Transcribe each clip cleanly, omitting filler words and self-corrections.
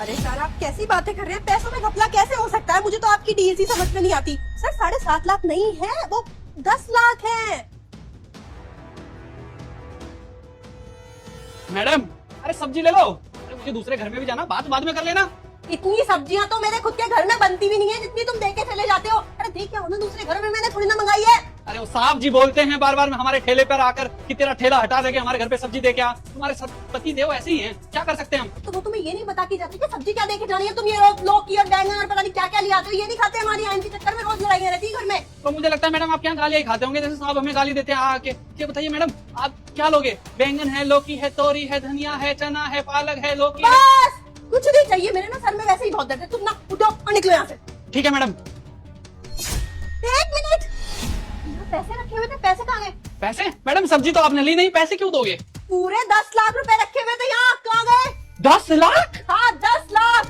अरे सर आप कैसी बातें कर रहे हैं, पैसों में घपला कैसे हो सकता है? मुझे तो आपकी डीएलसी समझ में नहीं आती। सर 7.5 लाख नहीं है, वो 10 लाख है। मैडम अरे सब्जी ले लो। अरे मुझे दूसरे घर में भी जाना, बात बाद में कर लेना। इतनी सब्जियां तो मेरे खुद के घर में बनती भी नहीं है जितनी तुम देके चले जाते हो। अरे देख क्या ना, दूसरे घर में मैंने थोड़ी ना मंगाई है। अरे वो साहब जी बोलते हैं बार बार हमारे ठेले पर आकर कि तेरा ठेला हटा देके हमारे घर पे सब्जी दे के आ। तुम्हारे सब पति देव ऐसे ही हैं, क्या कर सकते हैं हम? तो वो तुम्हें ये नहीं बता के जाती कि सब्जी क्या देके जानी है। तुम ये रोज लौकी और बैंगन और पता नहीं क्या क्या ले आते हो, ये नहीं खाते। हमारी यहाँ इनके चक्कर में रोज लड़ाइयाँ रहती है घर में। तो मुझे लगता है मैडम आप यहाँ गालियाँ ही खाते होंगे, जैसे साहब हमें गाली देते हैं आके। ये बताइए मैडम आप क्या लोगे? बैंगन है, लौकी है, तोरी है, धनिया है, चना है, पालक है, लौकी है। बस कुछ नहीं चाहिए, मेरे ना सर में वैसे ही बहुत दर्द है। तुम ना उठो और निकलो यहाँ से। ठीक है मैडम। 1 मिनट, यहाँ पैसे रखे हुए थे, पैसे कहाँ गए? पैसे? मैडम सब्जी तो आपने ली नहीं, पैसे क्यों दोगे? पूरे 10 लाख रुपए रखे हुए थे यहाँ, कहाँ गए? 10 लाख? हाँ 10 लाख।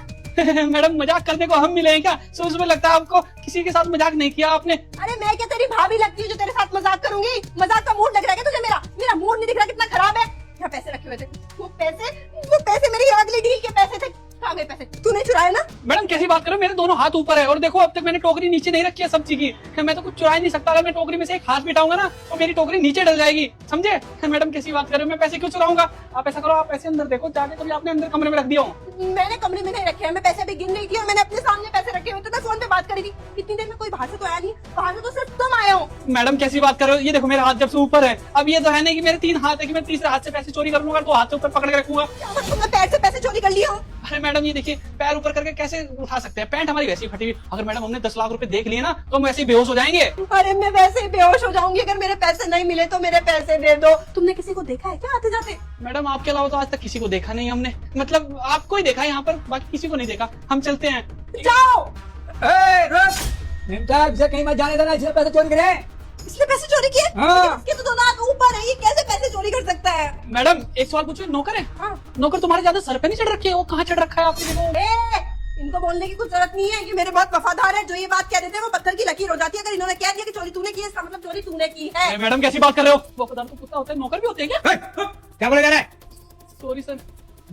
मैडम मजाक करने को हम मिले हैं क्या? सोच में लगता है आपको किसी के साथ मजाक नहीं किया आपने। अरे मैं क्या तेरी भाभी लगती हूँ जो तेरे साथ मजाक करूंगी? मजाक का मूड लग रहा है क्या तुझे? मेरा मूड नहीं दिख रहा कितना खराब है। यहाँ पैसे रखे हुए थे, वो पैसे मेरी अगली डील के पैसे थे। कहाँ गए पैसे? तूने चुराए ना? मैडम कैसी बात करो, मेरे दोनों हाथ ऊपर है और देखो अब तक मैंने टोकरी नीचे नहीं रखी है सब्जी की। मैं तो कुछ चुरा ही नहीं सकता। अगर मैं टोकरी में से एक हाथ बिठाऊंगा ना तो मेरी टोकरी नीचे डल जाएगी, समझे? मैडम कैसी बात कर रहे हो, मैं पैसे क्यों चुराऊंगा? आप ऐसा करो, आप पैसे अंदर देखो जाके, कभी आपने अंदर कमरे में रख दिया हो। मैंने कमरे में नहीं रखे हैं, मैं पैसे अभी गिन रही थी और मैंने अपने सामने पैसे रखे हुए थे। मैं फोन पे बात करी थी, इतनी देर में कोई बाहर से तो आया नहीं, बाहर से तो सिर्फ तुम आए हो। मैडम कैसी बात कर रहे हो? ये देखो मेरे हाथ जब से ऊपर है। अब ये तो है नहीं कि मेरे 3 हाथ है कि मैं तीसरे हाथ से पैसे चोरी कर लूंगा, तो हाथ से ऊपर पकड़ के रखूंगा। तुमने पैर से पैसे चोरी कर लिए हो? अरे मैडम ये देखिए, पैर ऊपर करके कैसे उठा सकते हैं? पैंट हमारी वैसी फटी हुई। अगर मैडम हमने 10 लाख रुपए देख लिए ना तो हम वैसे ही बेहोश हो जाएंगे। अरे मैं वैसे ही बेहोश हो जाऊंगी अगर मेरे पैसे नहीं मिले तो। मेरे पैसे दे दो। तुमने किसी को देखा है क्या आते जाते? मैडम आपके अलावा तो आज तक किसी को देखा नहीं हमने, मतलब आपको ही देखा है यहाँ पर, बाकी किसी को नहीं देखा। हम चलते हैं। जाओ। इसे कहीं मत जाने देना, इसने पैसे चोरी करे। इसने पैसे चोरी किए? हाँ। इसके तो दोनों हाथ ऊपर है, ये कैसे पैसे चोरी कर सकता है? मैडम एक सवाल पूछो, नौकर है? हाँ। नौकर तुम्हारे ज्यादा सर पे नहीं चढ़ रखी है? वो कहाँ चढ़ रखा है आपने? देखो इनको बोलने की कुछ जरूरत नहीं है, ये मेरे बहुत वफादार है। जो ये बात कह देते हैं वो पत्थर की लकीर हो जाती है। अगर इन्होंने कह दिया कि चोरी तूने की है, इसका मतलब चोरी तूने की है। मैडम कैसी बात कर रहे हो? वफादार तो कुत्ता होता है, नौकर भी होते हैं क्या? क्या बोले जा रहा है? Sorry sir.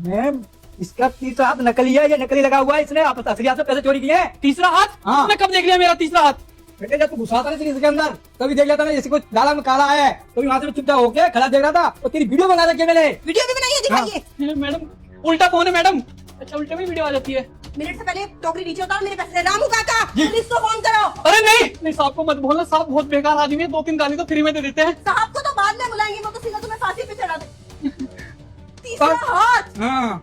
मैम इसका तीसरा हाथ नकली है, ये नकली लगा हुआ है, इसने आप असली हाथ से पैसे चोरी किए हैं। तीसरा हाथ? हाँ। तुमने कब देख लिया मेरा तीसरा हाथ? बेटे जब तू घुसाता नहीं इसके अंदर कभी देख लेता ना, जैसे कुछ दाला में काला है तो वहां से चुपचाप होके खड़ा देख रहा था और तेरी वीडियो बना रखी है मैंने। वीडियो भी बनाई है, दिखाइए। मैडम उल्टा फोन है मैडम। अच्छा उल्टे में वीडियो आ जाती है। मिनट से पहले टोकरी नीचे उतार, मेरे पैसे दे। रामू काका पुलिस को फोन करो। अरे नहीं साहब को मत बोलना, साहब बहुत बेकार आदमी है, 2-3 गाली तो फ्री में दे देते हैं। साहब को तो बाद में बुलाएंगे, वो तो सीधा तुम्हें फांसी पे चढ़ा दे। तीसरा हाथ। हाँ